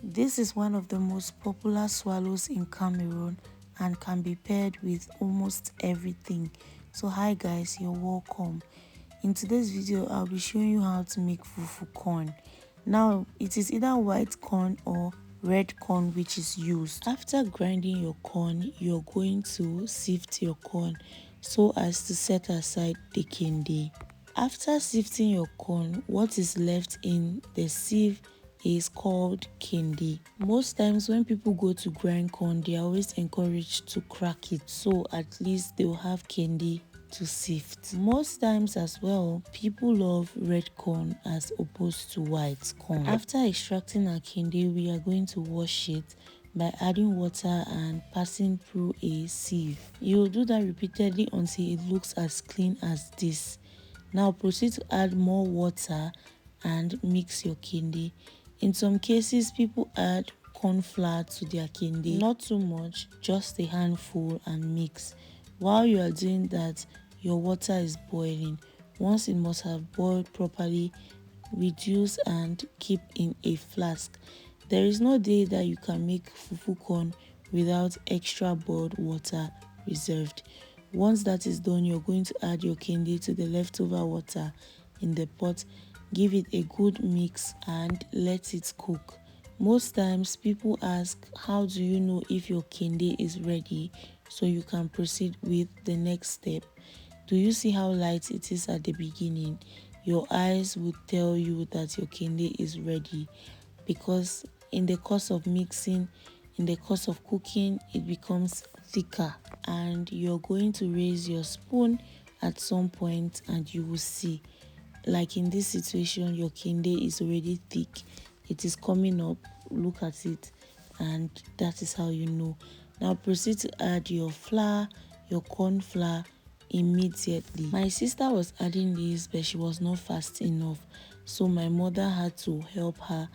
This is one of the most popular swallows in Cameroon and can be paired with almost everything. So hi guys, you're welcome. In today's video, I'll be showing you how to make fufu corn. Now, it is either white corn or red corn which is used. After grinding your corn, you're going to sift your corn so as to set aside the kinde. After sifting your corn, what is left in the sieve is called kinde. Most times when people go to grind corn, they are always encouraged to crack it, so at least they'll have kinde to sift. Most times as well, people love red corn as opposed to white corn. After extracting our kinde, we are going to wash it by adding water and passing through a sieve. You'll do that repeatedly until it looks as clean as this. Now proceed to add more water and mix your kinde. In some cases, people add corn flour to their kinde. Not too much, just a handful, and mix. While you are doing that, your water is boiling. Once it must have boiled properly, reduce and keep in a flask. There is no day that you can make fufu corn without extra boiled water reserved. Once that is done, you're going to add your kinde to the leftover water in the pot. Give it a good mix and let it cook. Most times people ask, how do you know if your kinde is ready so you can proceed with the next step? Do you see how light it is at the beginning? Your eyes would tell you that your kinde is ready, because in the course of mixing, in the course of cooking, it becomes thicker, and you're going to raise your spoon at some point and you will see, like in this situation, your kinde is already thick. It is coming up. Look at it, and that is how you know. Now proceed to add your flour, your corn flour, immediately. My sister was adding this, but she was not fast enough, so my mother had to help her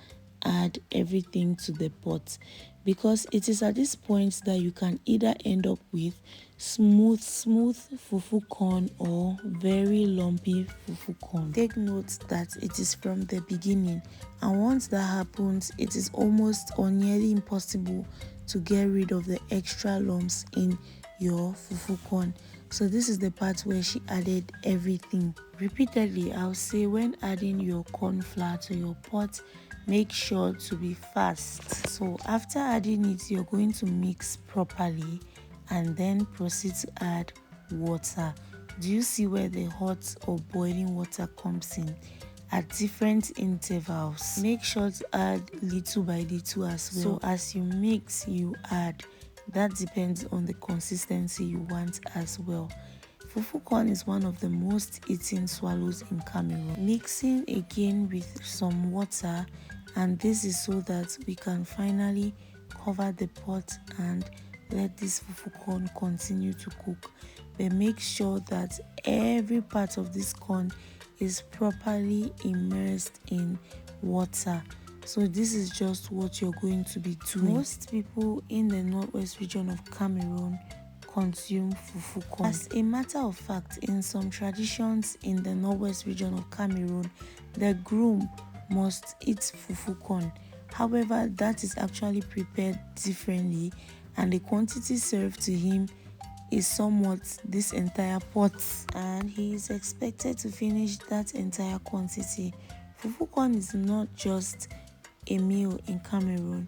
add everything to the pot, because it is at this point that you can either end up with smooth fufu corn or very lumpy fufu corn. Take note that it is from the beginning, and once that happens, it is almost or nearly impossible to get rid of the extra lumps in your fufu corn. So this is the part where she added everything. Repeatedly, I'll say, when adding your corn flour to your pot, make sure to be fast. So after adding it, you're going to mix properly and then proceed to add water. Do you see where the hot or boiling water comes in? At different intervals. Make sure to add little by little as well. So as you mix, you add. That depends on the consistency you want as well. Fufu corn is one of the most eaten swallows in Cameroon. Mixing again with some water, and this is so that we can finally cover the pot and let this fufu corn continue to cook. But make sure that every part of this corn is properly immersed in water. So this is just what you're going to be doing. Most people in the northwest region of Cameroon consume fufu corn. As a matter of fact, in some traditions in the northwest region of Cameroon, the groom must eat fufu corn. However, that is actually prepared differently, and the quantity served to him is somewhat this entire pot, and he is expected to finish that entire quantity. Fufu corn is not just a meal in Cameroon,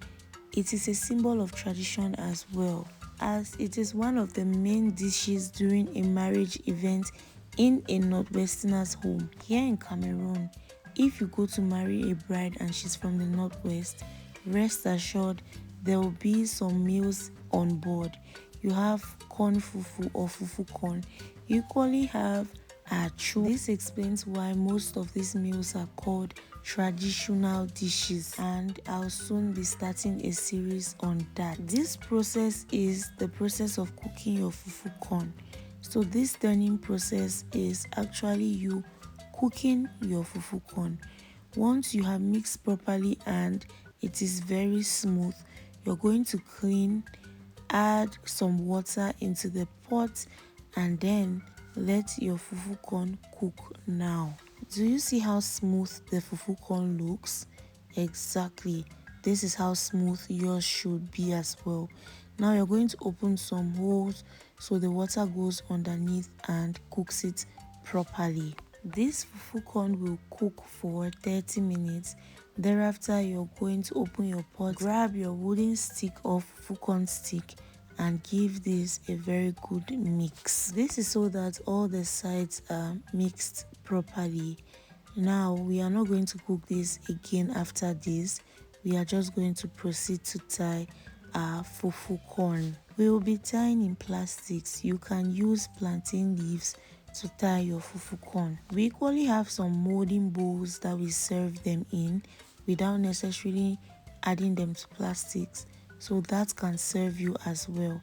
it is a symbol of tradition as well, as it is one of the main dishes during a marriage event in a northwesterner's home. Here in Cameroon, if you go to marry a bride and she's from the northwest, rest assured there will be some meals on board. You have corn fufu or fufu corn. You equally have achu. This explains why most of these meals are called traditional dishes, and I'll soon be starting a series on that. This process is the process of cooking your fufu corn. So this turning process is actually you cooking your fufu corn. Once you have mixed properly and it is very smooth, you're going to clean, add some water into the pot, and then let your fufu corn cook. Now, do you see how smooth the fufu corn looks? Exactly. this is how smooth yours should be as well. Now you're going to open some holes so the water goes underneath and cooks it properly. This fufu corn will cook for 30 minutes. Thereafter, you're going to open your pot, grab your wooden stick or fufu corn stick and give this a very good mix. This is so that all the sides are mixed properly. Now we are not going to cook this again after this. We are just going to proceed to tie our fufu corn. We will be tying in plastics. You can use plantain leaves to tie your fufu corn. We equally have some molding bowls that we serve them in without necessarily adding them to plastics, so that can serve you as well.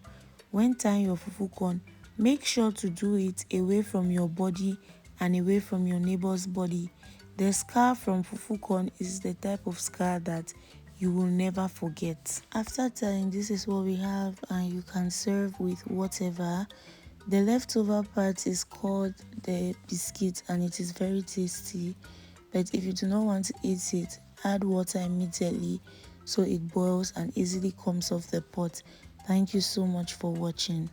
When tying your fufu corn, make sure to do it away from your body and away from your neighbor's body. The scar from fufu corn is the type of scar that you will never forget. After tying, this is what we have, and you can serve with whatever. The leftover part is called the biscuit and it is very tasty, but if you do not want to eat it, add water immediately so it boils and easily comes off the pot. Thank you so much for watching.